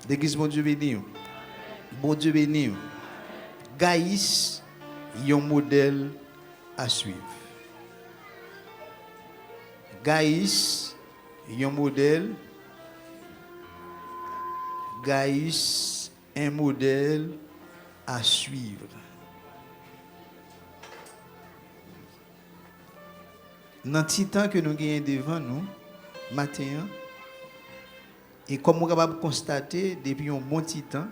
L'église, bon Dieu béni. Bon Dieu béni. Gaïs, un modèle à suivre. Gaïs, un modèle. Gaïs, un modèle à suivre. Dans le petit temps que nous gagnons devant nous, matin, et comme nous sommes capables de constater depuis un bon petit temps,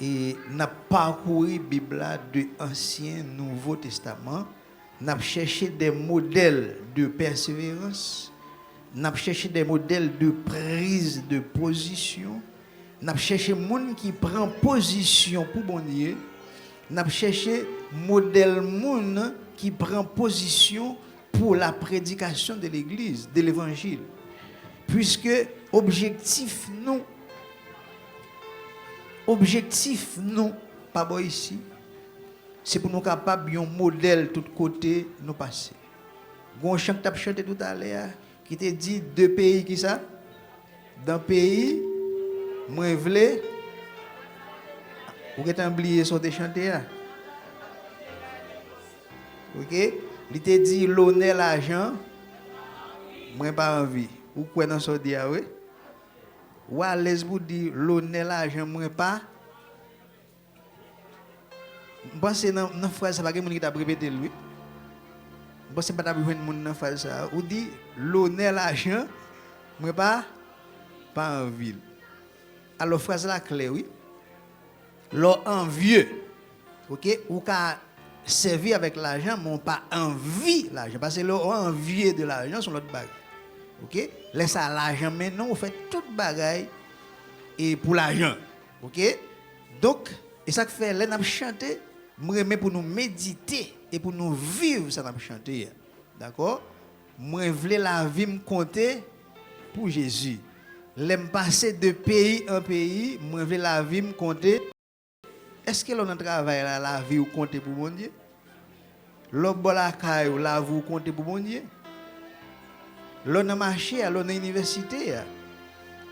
et n'a parcouru la Bible de l'Ancien Nouveau Testament, n'a cherché des modèles de persévérance, n'a cherché des modèles de prise de position, n'a cherché monde qui prend position pour bon Dieu, n'a cherché modèle monde qui prend position pour la prédication de l'église, de l'évangile. Puisque objectif nous, pas bon ici, c'est pour nous capables un modèle tout côté nous passer. Gon chant que tu as chanté tout à l'heure qui te dit deux pays qui ça? Dans pays moi vle ou que oublié son te chanter là. OK? Il te dit l'honneur l'argent moi pas envie. Ou quoi dans ce dia oui? Ou à l'aise pour dire l'honneur l'argent moi pas. Je pense que dans la phrase, ça va quelqu'un qui t'a répété lui. Je pense que pas besoin de monde dans phrase ça. Ou dit l'honneur l'argent moi pas envie. Alors phrase là claire oui. L'envieux. OK? Ou ka servir avec l'argent, mais pas envie l'argent parce que l'envieux de l'argent sont l'autre bague. OK? Laisse à l'argent maintenant, on fait toute bagaille et pour l'argent. OK? Donc, et ça fait là n'a chanter, moi pour nous méditer et pour nous vivre ça n'a chanter. D'accord? Moi voulais la vie me compter pour Jésus. L'aime passer de pays en pays, moi voulais la vie me compter. Est-ce que l'on travaille là la vie ou compter pour mon Dieu? L'on la caille la vie ou compter pour mon Dieu? L'on a marché à l'on a université.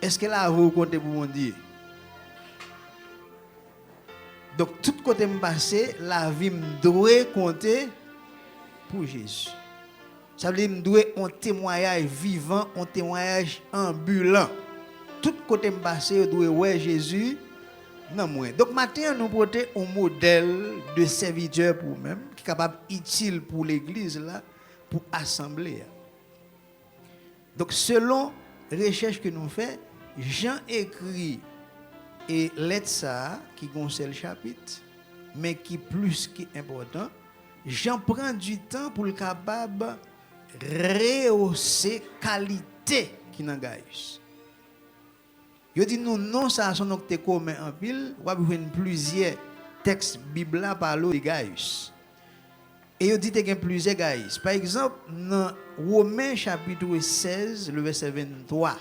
Est-ce que là vous comptez pour mon Dieu? Donc tout côté me passer, la vie me doit compter pour Jésus. Ça veut dire me doit un témoignage vivant, un témoignage ambulant. Tout côté me passer, doit ouais Jésus non moi. Donc maintenant nous porter un modèle de serviteur pour nous-mêmes qui est capable utile pour l'église là pour assembler. Donc, selon les recherches que nous faisons, Jean écrit et lettre ça, qui est un seul chapitre, mais qui est plus qu'important, Jean prend du temps pour le capable rehausser la qualité qui est dans Gaius. Il dit nous non ça son octet commun en pile, on va besoin plusieurs textes Bible parlent de Gaius. Et il dit qu'il y a plusieurs Gaius. Par exemple, dans Romains chapitre 16, le verset 23,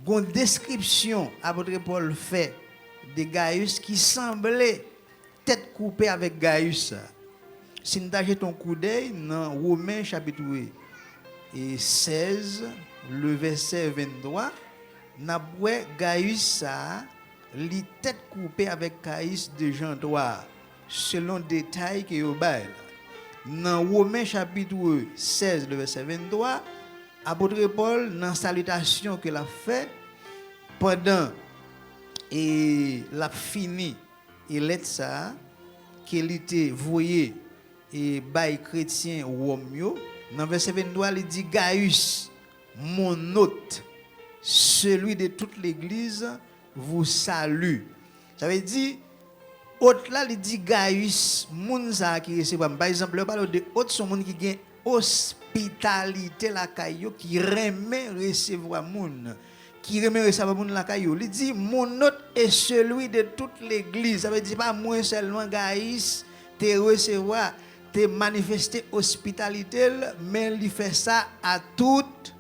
il y a une description apôtre Paul fait de Gaius qui semblait tête coupée avec Gaius. Si nous avons ton coup d'œil dans Romains chapitre 16, le verset 23, nous avons Gaius li tête coupée avec Gaius de Jean 3. Selon détail que vous avez. Dans Romains chapitre 16, le verset 23, apôtre Paul, dans la salutation qu'il a fait, pendant et l'a fini, et lettre ça, qu'il était voyé et bail chrétien Romeo, dans le verset 23, il dit Gaius, mon hôte, celui de toute l'église, vous salue. Ça veut dire, autre là, il dit Gaius, moun sa qui recevra. Par exemple, on parle de autres son moun qui gagne hospitalité la caillou, qui remet recevoir moun, qui remet recevoir moun la caillou. Il dit mon hôte est celui de toute l'église. Ça veut dire pas moi seulement Gaius te recevoir, te manifester hospitalité, mais il fait ça à toute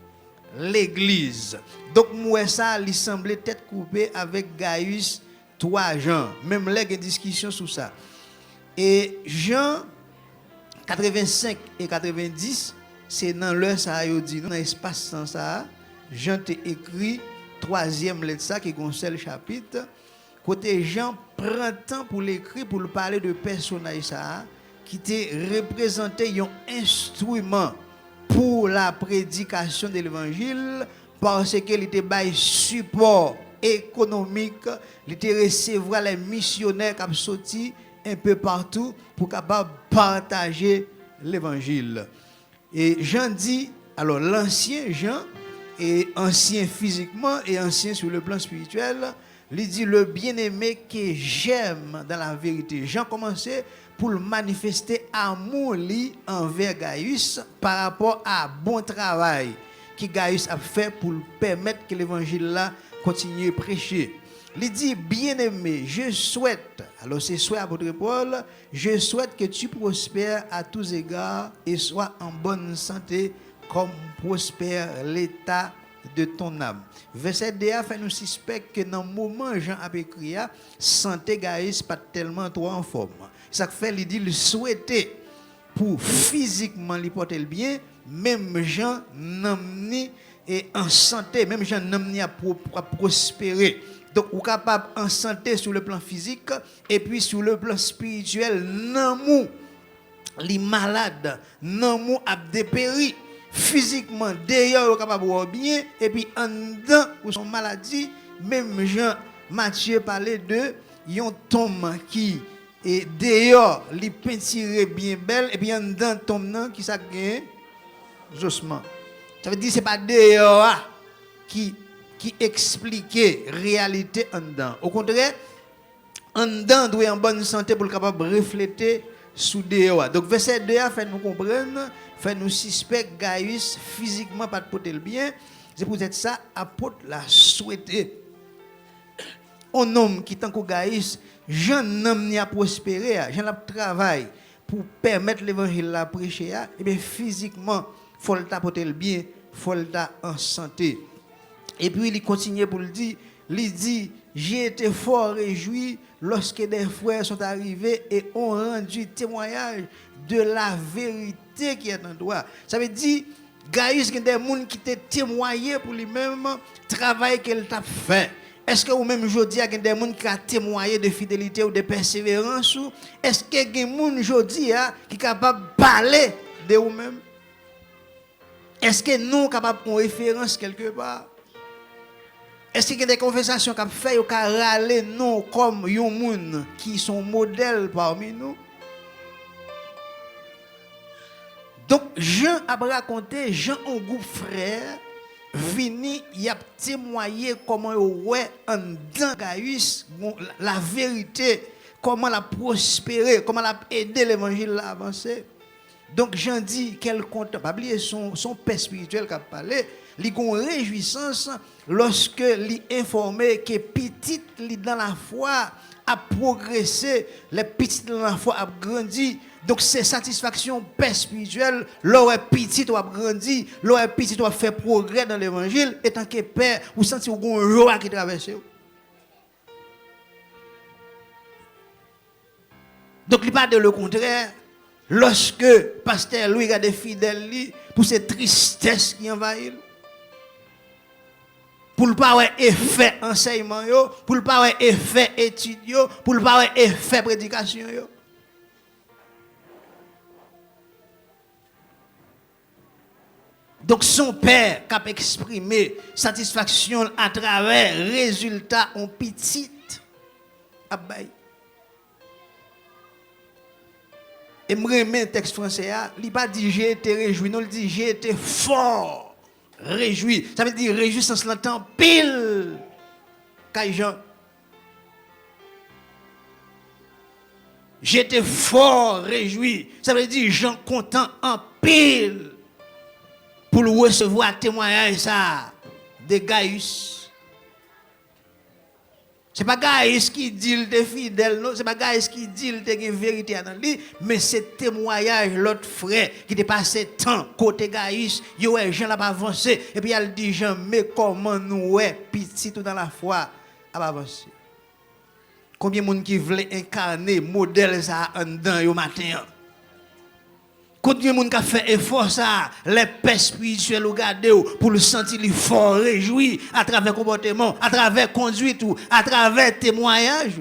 l'église. Donc moi ça, il semblait tête coupée avec Gaius. 3 Jean, même là, il y a une discussion sur ça. Et Jean 85 et 90, c'est dans l'heure ça, il dit, dans l'espace sans ça, Jean t'a écrit troisième lettre ça qui est un seul chapitre. Côté Jean prend temps pour l'écrire, pour le parler de personnage ça qui était représenté un instrument pour la prédication de l'évangile parce qu'il était bail support économique, il était recevoir les missionnaires qui ont sorti un peu partout pour capable partager l'évangile. Et Jean dit, alors l'ancien Jean est ancien physiquement et ancien sur le plan spirituel, il dit le bien-aimé que j'aime dans la vérité. Jean commençait pour manifester amour envers Gaius par rapport à bon travail que Gaius a fait pour permettre que l'évangile là continue à prêcher. Il dit, bien-aimé, je souhaite, alors c'est souhait apôtre Paul, je souhaite que tu prospères à tous égards et sois en bonne santé comme prospère l'état de ton âme. Verset 2 fait nous suspecter que dans le moment où Jean a écrit, santé Gaius pas tellement trop en forme. Ça fait, il dit, il souhaitait pour physiquement lui porter le bien, même Jean n'amener et en santé, même Jean n'amener à prospérer. Donc, vous êtes capable en santé sur le plan physique et puis sur le plan spirituel, non les malades, non a dépéri physiquement, d'ailleurs, vous êtes capable de bien et puis en dedans, ou son maladie, même Jean Matthieu parlait de yon tombe qui est d'ailleurs, li peintiré bien belle et puis en dedans tombe qui ça gagne ossements. Ça veut dire c'est pas d'ailleurs qui expliquait réalité en dedans. Au contraire, en dedans doit en bonne santé pour le capable refléter sous dehors. Donc verset 2 fait nous comprendre, fait nous suspect Gaius physiquement pas de porter le bien. C'est pour être ça apôtre l'a souhaité. Un homme qui tant que Gaius, Jean n'homme ni a prospéré, Jean a travail pour permettre l'évangile à prêcher et bien physiquement faut le porter le bien, faut le en santé. Et puis il continue pour le dire, il dit j'ai été fort réjoui lorsque des frères sont arrivés et ont rendu témoignage de la vérité qui est en toi. Ça veut dire Gaius, il y a des gens qui t'ont témoigné pour lui-même travail qu'il t'a fait. Est-ce que vous-même aujourd'hui, il y a des gens qui ont témoigné de fidélité ou de persévérance? Est-ce qu'il y a des gens aujourd'hui qui sont capables de parler de vous-même? Est-ce que nous sommes capables de référence quelque part? Est-ce qu'il y a des conversations qui ont fait ou qui ont râlé nous comme des gens qui sont modèles parmi nous? Donc, Jean a raconté, Jean, un groupe frère, vini, il a témoigné comment ouais en dans Gaius la vérité, comment la prospérer, comment la aider l'évangile à avancer. Donc Jean dit quel compte, pas oublier son père spirituel qui a parlé, il a une réjouissance lorsque il informé que petit dans la foi a progressé, les petits dans la foi a grandi. Donc c'est satisfaction père spirituelle, leur petit doit grandir, leur petit doit faire progrès dans l'évangile, et tant que père, vous sentez une joie qui traverse. Donc il parle de le contraire. Lorsque pasteur Louis a des fidèles pour cette tristesse qui envahit, pour ne pas avoir effet enseignement, pour ne pas avoir effet étude, pour ne pas avoir effet prédication. Donc son père qui a exprimé satisfaction à travers résultat en petit abaye. Et moi remets le texte français, il n'a pas dit j'ai été réjoui, non, il dit j'ai été fort réjoui. Ça veut dire réjouissance l'entend pile. Jean. J'étais fort réjoui. Ça veut dire Jean content en pile. Pour le recevoir témoignage ça de Gaius. Ce n'est pas Gaius qui dit qu'il est fidèle, non, ce n'est pas Gaius qui dit qu'il y a une vérité dans lui, mais c'est témoignage l'autre frère qui est passé temps côté Gaius, il y a Jean n'a pas avancé et puis il dit Jean mais comment nous petit tout dans la foi a avancé. Combien de monde qui veulent incarner modèle ça en dedans au matin? Quand il y a des gens qui fait effort, ça, les paix spirituelles, regardez, pour le sentir fort, réjoui, à travers le comportement, à travers la conduite, à travers le témoignage.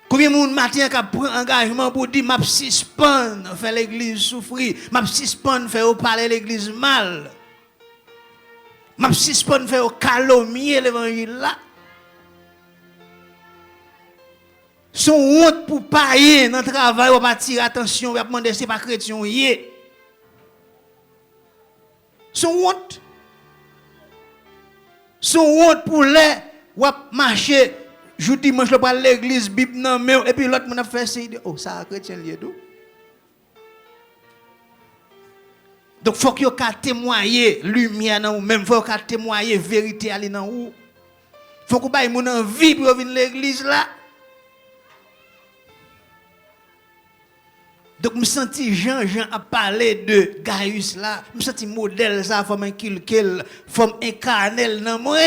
Combien de monde matin qui prend engagement pour dire m'a suspend faire l'église souffrir, m'a suspend faire parler l'église mal. M'a suspend faire calomnier l'évangile là. Son honte pour payer dans le travail, on va attirer attention, on va demander c'est pas chrétien yé. Son honte. Son honte pour les ou marcher jour dimanche le pas l'église Bible non mais et puis l'autre monde fait c'est oh ça chrétien lié tout. Donc faut que vous témoigner lumière dans vous même faut que témoigner vérité aller dans vous. Faut que bail mon envie pour venir l'église là. Donc me senti Jean a parlé de Gaius là, me senti modèle ça forme inculquer, forme incarner dans moi.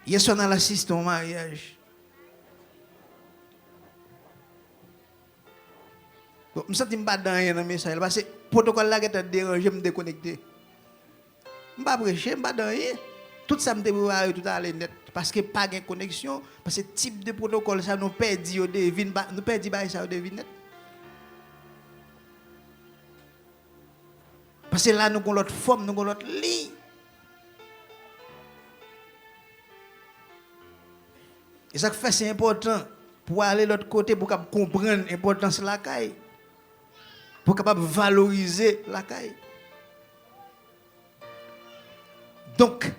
Hier soir on assiste au mariage. Je me sens pas dans rien dans le message parce que le protocole là qui t'a dérangé, me déconnecté. Je ne pas prêcher, je ne pas dans rien. Tout ça me dévoile tout à l'heure net parce que pas de connexion parce que type de protocole ça nous perdit au devine nous perdit ça au devine net. Parce que là nous avons l'autre forme, nous avons l'autre ligne. Et ça fait c'est important pour aller de l'autre côté pour comprendre l'importance de la caille. Pour capable valoriser la caille. Donc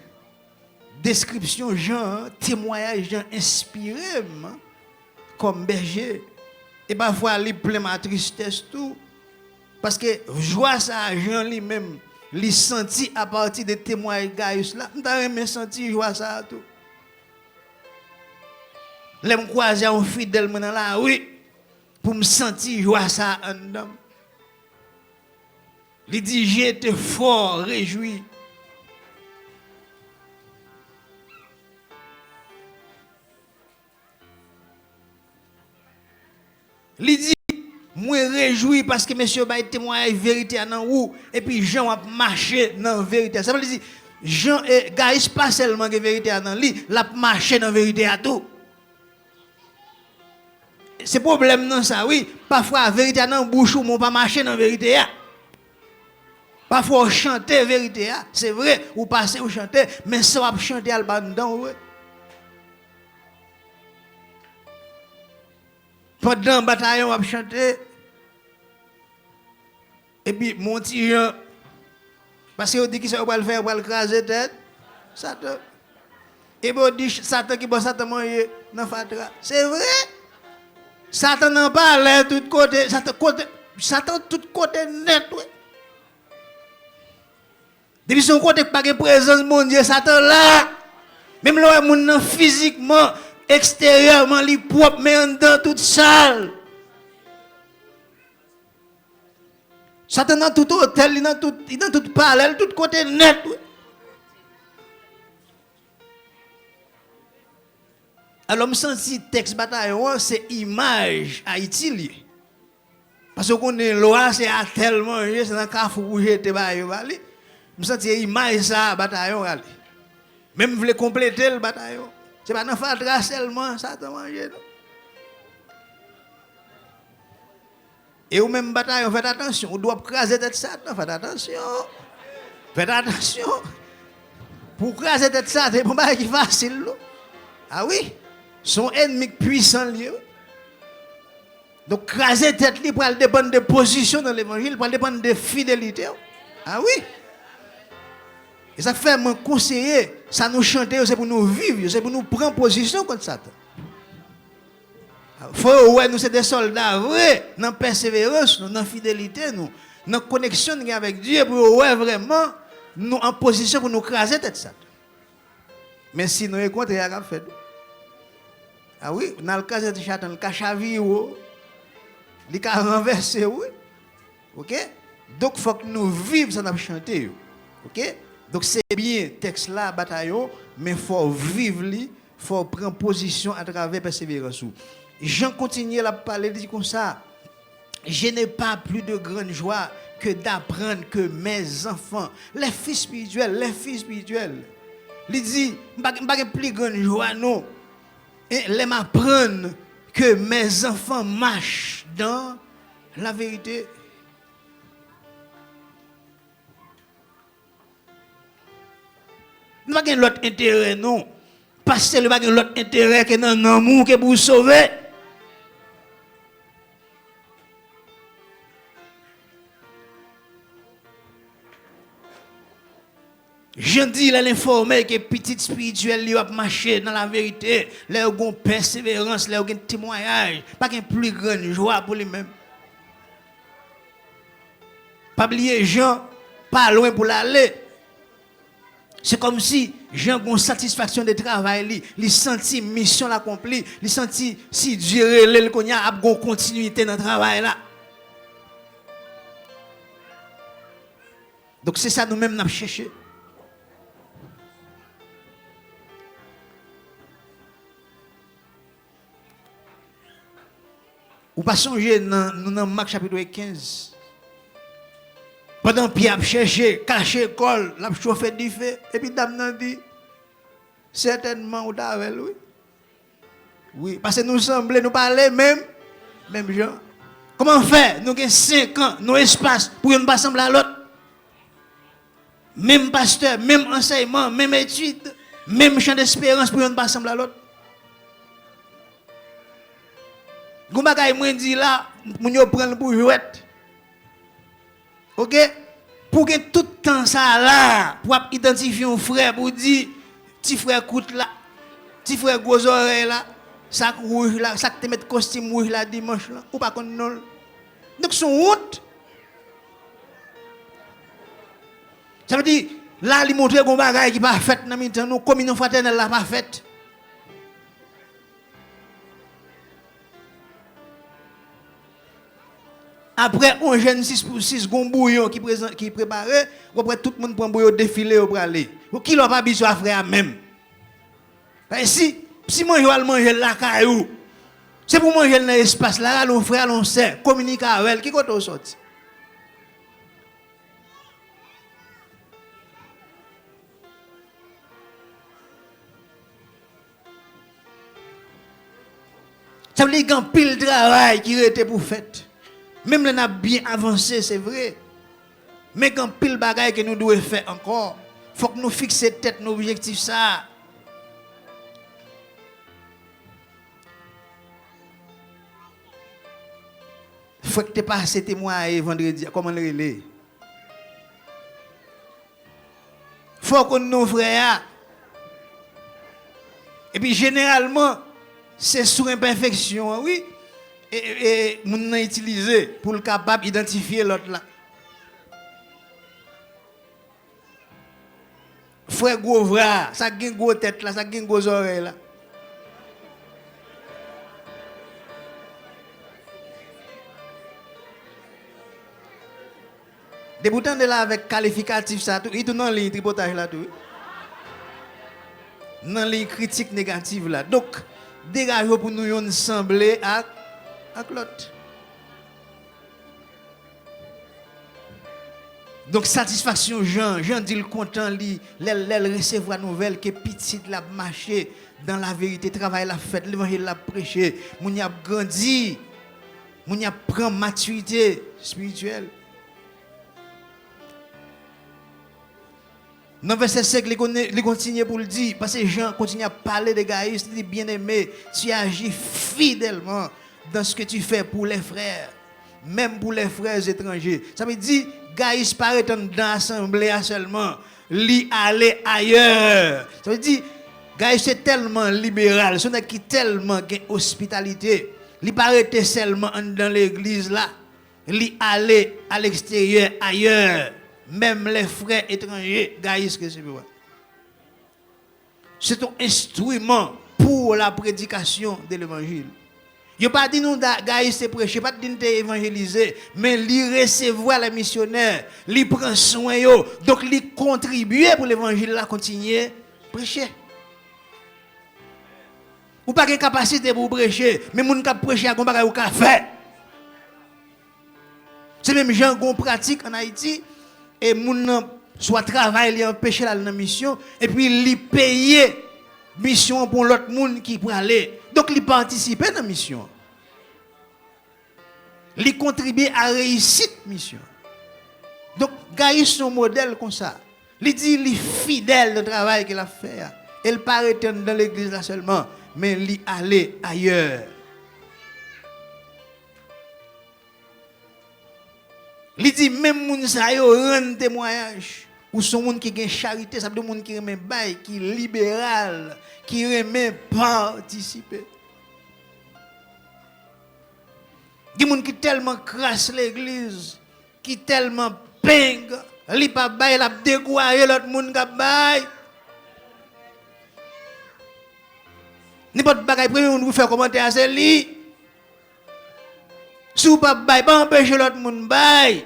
description Jean, témoignage Jean inspiré comme berger et parfois il plein ma tristesse tout parce que joie ça Jean lui-même il senti à partir des témoignages Gaius là m'ta même senti joie ça tout l'aime croiser un fidèle dans la rue pour me sentir joie ça en dedans il dit j'étais fort réjoui. Il dit, moi réjoui parce que monsieur va témoigner vérité dans vous et puis Jean a marché dans la vérité. Ça veut dire Jean et Gaius pas seulement que vérité dans lui, il a marché dans la vérité à tout. C'est problème non ça oui, parfois la vérité dans bouche ou pas marcher dans la vérité. Parfois on chante la vérité, c'est vrai, ou passer ou chanter, mais ça va chanter à dedans ouais. Pendant le bataillon, on va chanter. Et puis, mon petit Jean, parce qu'on dit qu'il va le faire, on va le craser tête. Satan. Et puis, on dit Satan qui va Satan manger dans la fatra. C'est vrai. Satan n'en parle de tout côté. Satan tout côté net. Depuis son côté, pas de présence, mon Dieu, Satan là. Même là, mon physiquement. Extérieurement, il est propre, mais en dedans, tout sale. Satan dans tout hôtel, il dans tout parallèle, tout côté net. Alors, je sens que le texte bataillon, c'est image Haïti lié. Parce qu'on est loi, c'est à tellement, c'est dans le café où j'étais, je sens que image ça, bataillon. Même vous voulez compléter le bataillon. C'est pas dans fatra seulement, ça t'a mangé. Et au même bataillon, faites attention, on doit craser tête Satan, faites attention. Faites attention. Pour craser tête Satan, c'est pas qui facile. Ah oui, son ennemi puissant lié. Donc craser tête li pour dépendre de position dans l'évangile, pour dépendre de fidélité. Ah oui. Et ça fait mon conseiller, ça nous chanter, c'est pour nous vivre, c'est pour nous prendre position contre Satan. Faut ouais nous c'est des soldats vrais, dans persévérance, dans fidélité, nous, dans connexion avec Dieu pour ouais vraiment nous en position pour nous craser tête Satan. Mais si nous est contre, il y a fait. Ah oui, dans le cas de Satan, le cachavi il a renversé oui. OK? Donc faut que nous vivions ça n'a chanter. OK? Donc c'est bien texte là bataillon, mais faut vivre li, faut prendre position à travers persévérance. Jean continue à parler dit comme ça. Je n'ai pas plus de grande joie que d'apprendre que mes enfants, les fils spirituels, il dit, pas plus grande joie non. Et les m'apprendre que mes enfants marchent dans la vérité. Nous n'avons pas l'autre intérêt, non. Parce que nous n'avons pas l'autre intérêt que dans l'amour que pour vous sauver. Je dis l'informer que petit spirituel lui a marché dans la vérité, là où une persévérance, là où un témoignage, pas qu'une plus grande joie pour lui-même. Pas oublier Jean, pas loin pour l'aller. C'est comme si Jean a une satisfaction de travail, il senti mission accomplie, il senti si Dieu relève qu'on y a une continuité dans le travail là. Donc c'est ça nous-mêmes nous avons cherché. Ou pas songer dans Marc chapitre 15. Pendant Pierre a cherché, caché l'école, l'a chauffé du feu, et puis dame n'a dit, certainement ou t'avais oui. Oui, parce que nous semblons nous parler même gens. Comment faire? Nous avons 5 ans, nos espaces pour ne pas sembler à l'autre. Même pasteur, même enseignement, même étude, même champ d'espérance pour ne pas sembler à l'autre. Goumba kay mwen di là, moun yo prendre pour jouer. OK? Pour que tout temps ça là, pour identifier un frère pour dire petit frère coute là, petit frère gros oreille là, sac rouge là, sac te mettre costume rouge là dimanche là, ou pas qu'on non. Donc son honte. Ça veut dire là il montre gon bagay qui pas fait dans mi temps nous communion fraternelle là pas fait. Après, on jeune 6 pour 6 gon bouillon qui préparé, après tout le monde prend bouillon défilé au aller. Qui l'a pas besoin à faire même. Si moi je vais manger la caillou, c'est pour manger dans l'espace là, l'on frère l'on sait, communiquer avec elle, qui côté au sorti. Ça veut dire qu'il y a un pile de travail qui était pour fait. Même là, on a bien avancé, c'est vrai. Mais quand pile bagaille que nous devons faire encore, il faut que nous fixions tête nos objectifs ça. Il faut que tu passes témoin vendredi, comment le relais. Il faut que nos frères. Et puis généralement, c'est sous imperfection, oui. Et nous avons utilisé pour le capable d'identifier l'autre là. Frère gros bras, ça gagne gros tête là, ça gagne gros oreilles là. Débutant de là avec qualificatif ça tout, il tout dans les tripotage là tout. Dans les critiques négatives là. Donc dégagez pour nous sembler à l'autre. Donc satisfaction Jean dit le content li recevoir nouvelle que petit la marché dans la vérité, travail la fête, l'évangile la prêché, moun y a grandi, moun y a prend maturité spirituelle. Dans verset 5, il continue pour le dire, parce que Jean continue à parler de Gaius, il dit bien-aimé, tu agis fidèlement dans ce que tu fais pour les frères, même pour les frères étrangers. Ça veut dire, Gaius paraît dans l'assemblée seulement, lui aller ailleurs. Ça veut dire, Gaius est tellement libéral, ce n'est qui tellement hospitalité, il paraît seulement dans l'église là, lui aller à l'extérieur ailleurs. Même les frères étrangers, Gaius que c'est un instrument pour la prédication de l'évangile. Il pas dit nous Gaïs c'est prêcher, pas dit nous évangéliser, mais lui recevoir les missionnaires, lui prend soin yo, donc lui contribuer pour l'évangile là continuer prêcher. Ou pas de capacité pour prêcher, mais moun qui prêcher à combat ou ka fait. C'est même gens qu'on pratique en Haïti et moun soit travail li empêcher la dans mission et puis li payer mission pour l'autre monde qui pour aller. Donc il participer dans la mission. Il contribue à réussite mission. Donc Gaïs son modèle comme ça. Il dit il est fidèle au travail qu'il a fait. Il pas rester dans l'église là seulement, mais il aller ailleurs. Il dit même moun sa yo rend témoignage ou son monde qui gagne charité, ça veut dire monde qui remet bail, qui libéral, qui remet participer. Des gens qui tellement crasse l'église, qui tellement ping, li pa bay la dégoyer l'autre monde qui bay. N'importe bagay premier on vous faire commentaire c'est li. Si vous pas bay, pas empêcher l'autre monde bay.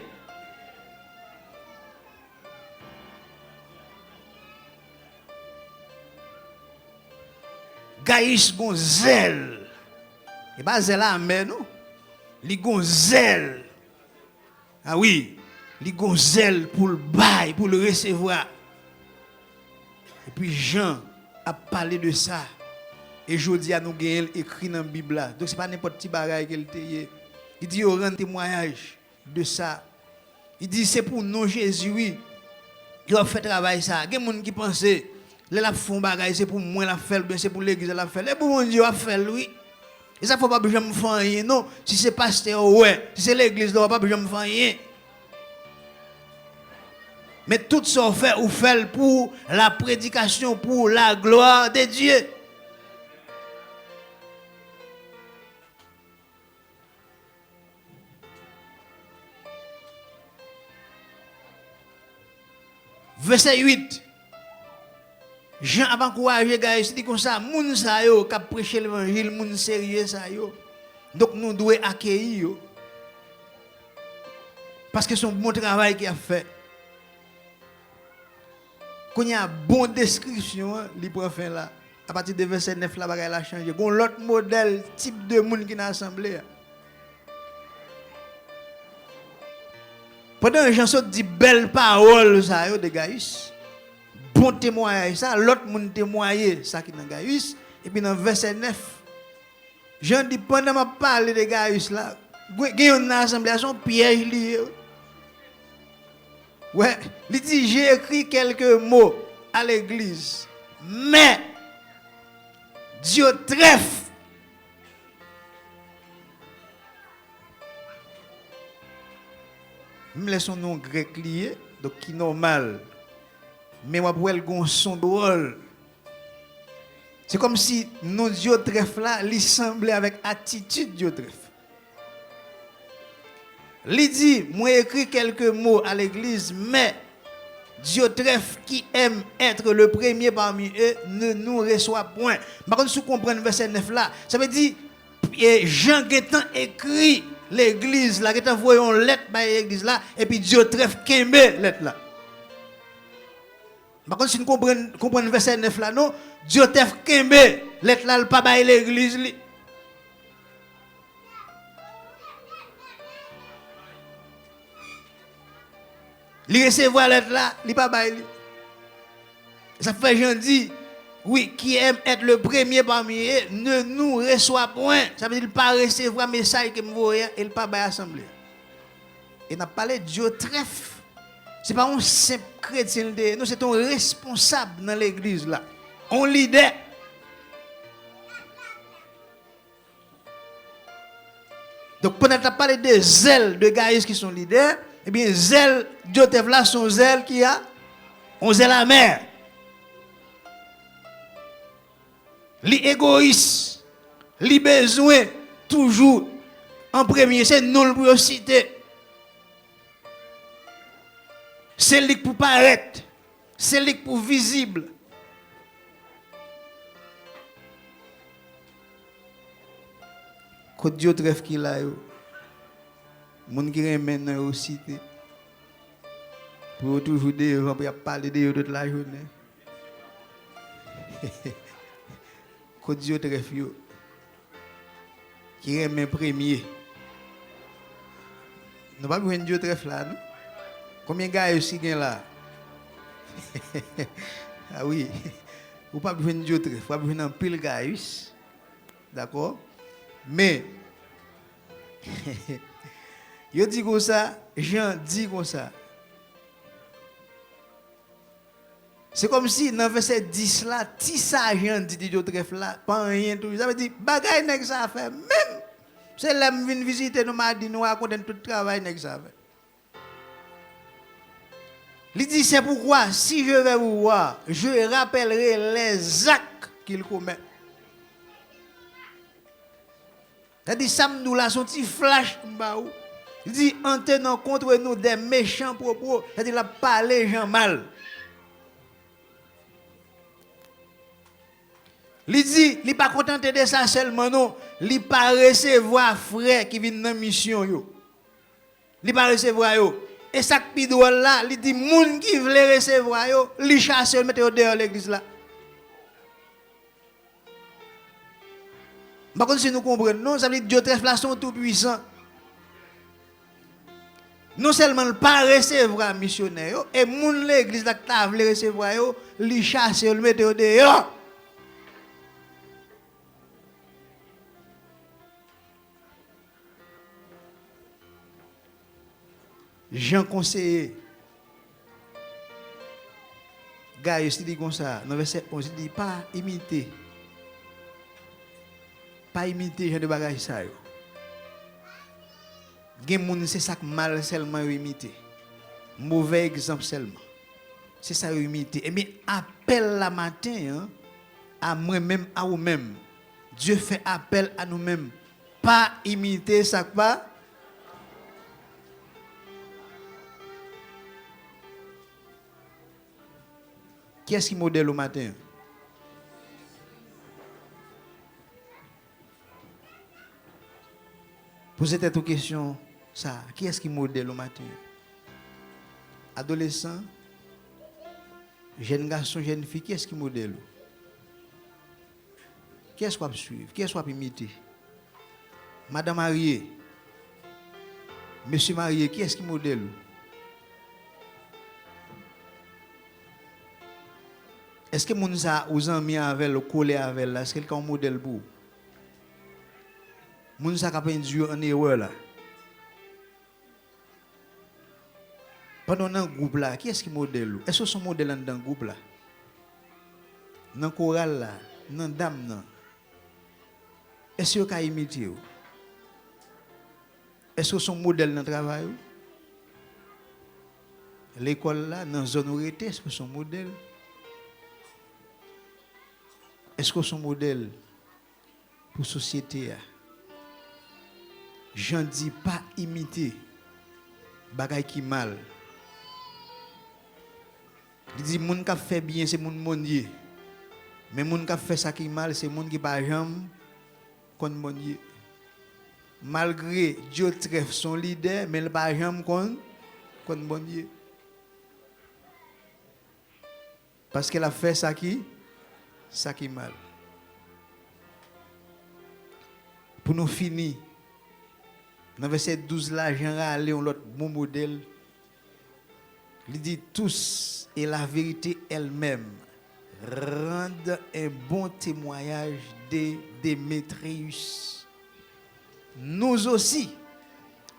Gaïs gon zèle. Et pas zèle à mais non. Li gon zèle. Ah oui, li gon zèle pour le bail, pour le recevoir. Et puis Jean a parlé de ça. Et jodi a nous gagné écrit dans la Bible là. Donc c'est pas n'importe petit bagaille qu'il te. Il dit on rend témoignage de ça. Il dit c'est pour nous Jésus oui. Il a fait travail ça. Il y a des gens qui pensent la font bagaille c'est pour moi la faire bien c'est pour l'église la faire. Et pour mon Dieu a faire oui. Et ça faut pas besoin me faire rien non. Si c'est pasteur ouais, si c'est l'église là pas besoin me faire rien. Mais tout ça fait ou fait pour la prédication pour la gloire de Dieu. Verset 8. Jean a encouragé gars, il dit comme ça, moun sa yo qui prêcher l'évangile, moun sérieux sa yo. Donc nous devons accueillir yo. Parce que c'est un bon travail qu'il a fait. Quand il y a une bonne description, il peut faire là. À partir de verset 9, là, il a changé. Il y a l'autre modèle, type de monde qui est assemblé. Pendant que Jean dit belle parole, ça yo de Gaïs. Bon témoignage, ça, l'autre monde témoigné, ça qui est dans Gaïs. Et puis dans verset 9, Jean dit pendant que je parle de Gaïs là, il y a une assemblée, son piège lié. Ouais, il dit j'ai écrit quelques mots à l'église, mais Dieu trèfle. Me laisse son nom grec lié, donc qui est normal. Mais moi pour elle gon son drôle. C'est comme si nos Dieu trèfle là, il semblait avec attitude Dieu trèfle. Il dit, moi écrit quelques mots à l'église, mais Dieu trèfle qui aime être le premier parmi eux ne nous reçoit point. Par contre, si vous comprenez verset 9 là, ça veut dire, Jean Guétan écrit l'église là, Guétan voyons lettre par l'église là, et puis Dieu trèfle kembe lettre là. Par contre, si vous comprenez verset 9 là, non, Dieu trèfle kembe lettre là, le pas par l'église là. Li recevoir lettre là, li pas bail. Ça fait Jean dit oui, qui aime être le premier parmi eux ne nous reçoit point. Ça veut dire pas recevoir message que me voyait et pas bail assemblée. Et n'a parlé de Dieu trèfle. C'est pas un simple chrétien de non, c'est un responsable dans l'église là. Un leader. Donc pendant que tu as parlé de zèle de Gaïs qui sont leaders, eh bien, zèle, Dieu te là, son zèle qui a, on zèle la mer. Li égoïste, li besoin, toujours, en premier, c'est non pour citer. C'est lui pour paraître, c'est lui pour visible. Côte Dieu trèfle qui là yo. Moun qui remène dans yo cité. Pour toujours devant pour parler de yo toute la journée. Côte Dieu trèfle yo. Qui remène premier. Nous pas besoin de Dieu trèfle là non. Combien de gars aussi gagne là? Ah oui. Ou pas besoin de Dieu trèfle, pas besoin d'un pile gars. D'accord? Mais yo dit comme ça, Jean dit comme ça. C'est comme si dans verset 10 là, ti ça Jean dit Dieu trèfle là, pas rien tout. Ça veut dire bagay nèg ça fait même c'est l'homme vient visiter nous m'a dit nous raconter tout travail nèg ça fait. Il dit c'est pourquoi si je vais vous voir, je rappellerai les actes qu'il commet. Il dit samedi là son petit flash m'baou. Il dit en tenant contre nous des méchants propos, il dit la parler gens mal. Il dit il pas contenté de ça seulement non, il pas recevoir frère qui viennent dans mission yo. Il pas recevoir yo. Et ça qui drôle là, il dit moun qui veut recevoir yo, li chasse le mettre dehors l'église là. Par contre si nous comprenons, non, ça veut dire Dieu trèfle là sont tout puissant. Non seulement il pas recevoir missionnaire yo, et moun l'église là qui ta veut recevoir yo, li chasse le mettre dehors. Jean conseiller Gaius dit comme ça dans verset 11 il dit pas imiter genre de bagage ça yo. Gen moun c'est ça mal seulement imiter. Mauvais exemple seulement. C'est ça imiter. Et bien appel la matin hein, à moi-même à vous-même. Dieu fait appel à nous-mêmes. Pas imiter ça pas. Qui est-ce qui modèle au matin? Posez-vous une question, ça. Qui est-ce qui modèle au matin? Adolescent, jeune garçon, jeune fille, qui est-ce qui modèle? Qui est-ce qu'on va suivre? Qui est-ce qu'on va imiter? Madame mariée, monsieur marié, qui est-ce qui modèle? Est-ce que moun sa ou zanmi avec le collé avec là, est-ce quelqu'un modèle pour? Moun sa ka induire en erreur là. Pendant un groupe là, qui est-ce qui modèle? Est-ce que son modèle dans le groupe là? Dans le choral là, dans la dame là. Est-ce que vous pouvez imiter? Est-ce que son modèle dans le travail? L'école là, dans la zone où était, est-ce que son modèle? Est-ce que son modèle pour la société? J'en dis pas imiter. Bagay qui mal. Il dit moun qui fait bien c'est moun bon Dieu. Mais moun qui fait ça qui mal c'est moun qui pas jamais contre bon Dieu. Malgré Dieu trèfle son leader mais il pas jamais contre bon Dieu. Parce qu'elle a fait ça qui mal. Pour nous finir, dans verset 12 là, Jean a allé l'autre bon modèle. Il dit tous et la vérité elle-même rendent un bon témoignage de Démétrius. Nous aussi,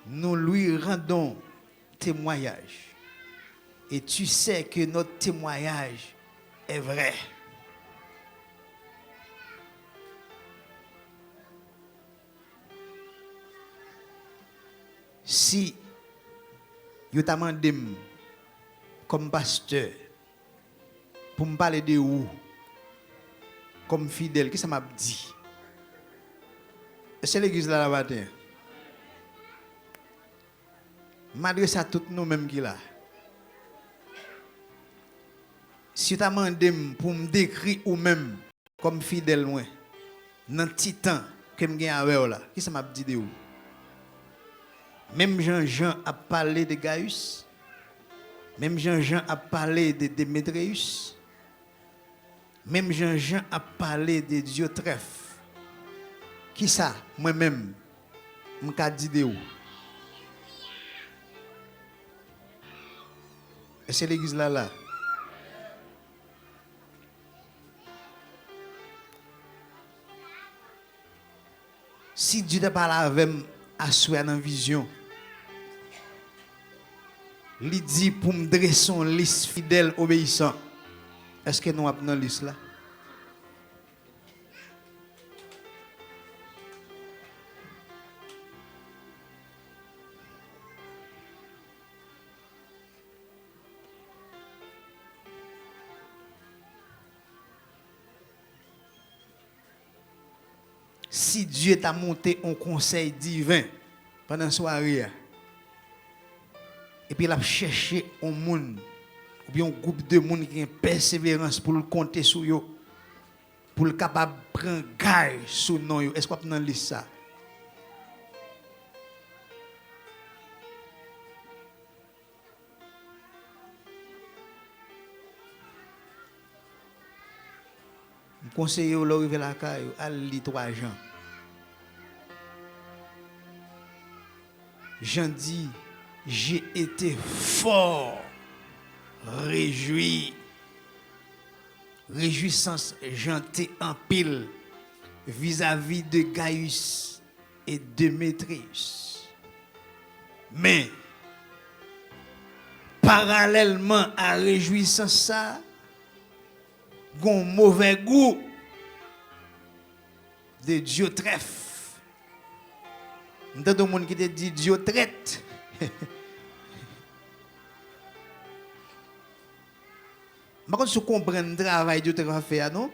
nous lui rendons témoignage. Et tu sais que notre témoignage est vrai. Si vous t'a demandé comme pasteur pour me parler de vous comme fidèle, qu'est-ce que ça m'a dit? C'est l'église là la matin. Je m'adresse à tous nous-mêmes qui là. Si tu as demandé pour me décrire ou même comme fidèle, dans petit temps, que me gagne avec là. Qui ça m'a dit de vous? Même Jean a parlé de Gaius. Même Jean a parlé de Démétrius. Même Jean a parlé de Diotrephe. Qui ça? Moi-même, je m'ai dit de vous. Et c'est l'église là. Si Dieu t'a parlé avec moi à souhait dans la vision, il dit pour me dresser une liste fidèle, obéissant. Est-ce que nous avons dans la liste là? Si Dieu t'a monté un conseil divin pendant la soirée, et puis il a cherché un monde, ou bien un groupe de monde qui a une persévérance pour le compter sur eux, pour le capable de prendre garde sur nous, est-ce qu'on peut dans liste ça? Je conseille au arriver la caille, à lire 3 Jean. Jean dit, j'ai été fort réjoui. Réjouissance jantée en pile vis-à-vis de Gaius et Démétrius. Mais, parallèlement à réjouissance ça, gon mauvais goût de Diotrephe. M'entend de monde qui te dit Diotrette. Par contre, si vous comprenez le travail que Diotrephe fait, non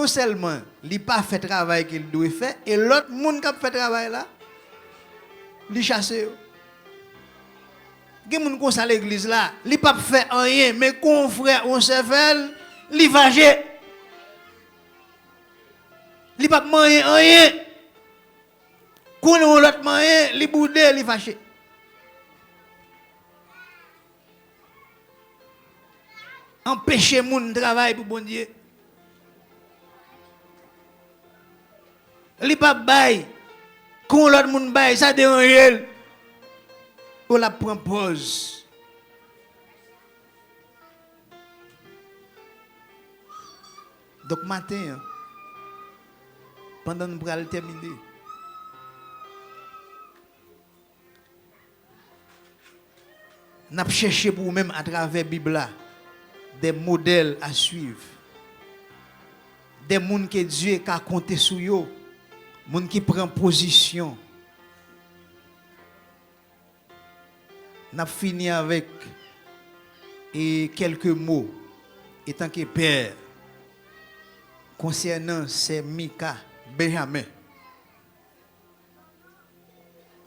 seulement il n'a pas fait le travail qu'il doit faire, et l'autre monde qui a fait le travail là, il chasse. Il y a des gens qui sont à l'église là, il n'a pas fait rien, mais qu'on frère, on se fait, il va gérer. Il n'a pas manger rien. Quand on l'autre manger, il boude, il fâché. Empêcher moun travail pour bon Dieu. Il pas bail. Quand l'autre moun bail, ça dérange. On la prend pause. Donc matin, pendant nous allons terminer, nous avons cherché pour nous-mêmes à travers la Bible des modèles à suivre. Des gens que Dieu a compté sur eux. Des gens qui prennent position. Nous avons fini avec quelques mots. Étant que père, concernant c'est Mika Benjamin.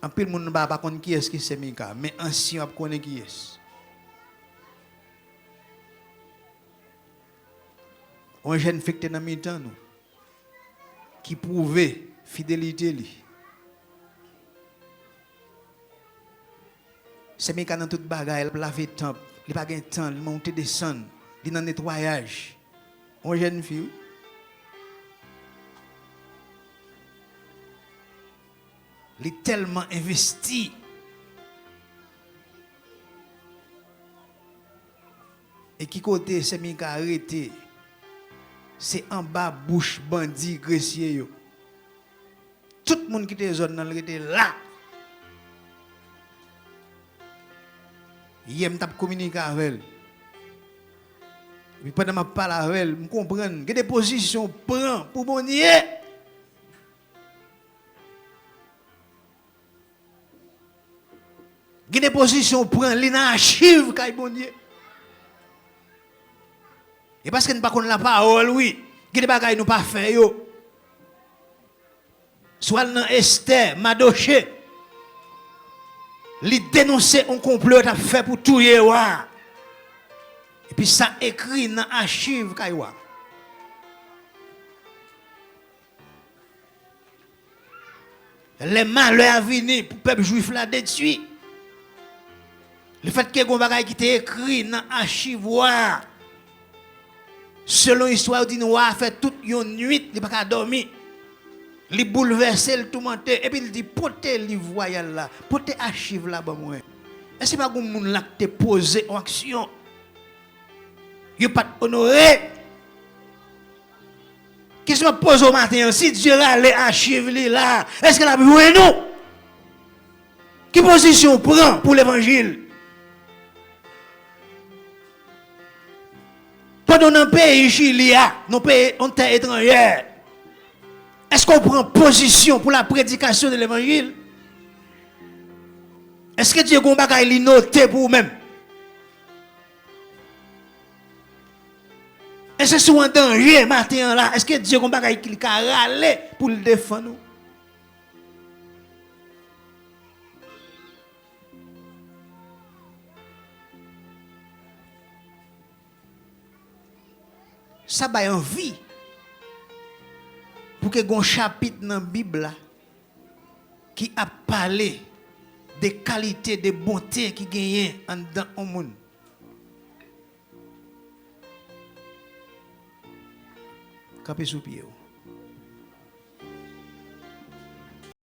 En plus, le monde ne pas connaître qui est c'est Mika, mais ancien ne connaît qui est. Un jeune fête dans le temps qui prouvait fidélité. C'est Mika dans toute bagaille, il laver le temple, il n'a pas de temps, il monte descendre, il dans le nettoyage. Un jeune fille. Il est tellement investi. Et qui côté c'est Mika arrêté? C'est en bas bouche bandit grecier. Tout le monde qui était zone dans était là. Il m'a communiqué avec elle. Et pendant que je parle avec elle, je comprends que des positions prend pour bon Dieu. Il y a des positions pour prendre l'archive quand bon Dieu. Et parce que nous ne connaissons pas la parole, oui, il y a des bagages nous pas fait yo. Soit dans Esther, Madoché, il dénoncer un complot à fait pour tout et puis ça écrit dans l'archive quand les malheurs à venir pour le peuple juif là détruit. Le fait que les choses qui étaient écrit dans l'archivoire, selon l'histoire du noir, fait toute une nuit, il n'a pas dormir. Il bouleverse, il tourmente, et puis il dit, portez le voyage là, portez l'archive là, bon moi. Est-ce que pas que moun là te posé en action? Il pas honoré. Qu'est-ce que je pose au matin? Si Dieu a les archives là, est-ce qu'il a besoin de nous? Quelle position prend pour l'évangile? Pendant un pays Chili, nos pays en terre étrangère, est-ce qu'on prend position pour la prédication de l'évangile? Est-ce que Dieu a un noté pour vous-même? Est-ce que c'est un danger matin là? Est-ce que Dieu a un bagage qui a râlé pour le défendre? Ça va envie pour que un chapitre dans la Bible qui a parlé des qualités, des bontés qui gagnent dans le monde. Campez sous pied.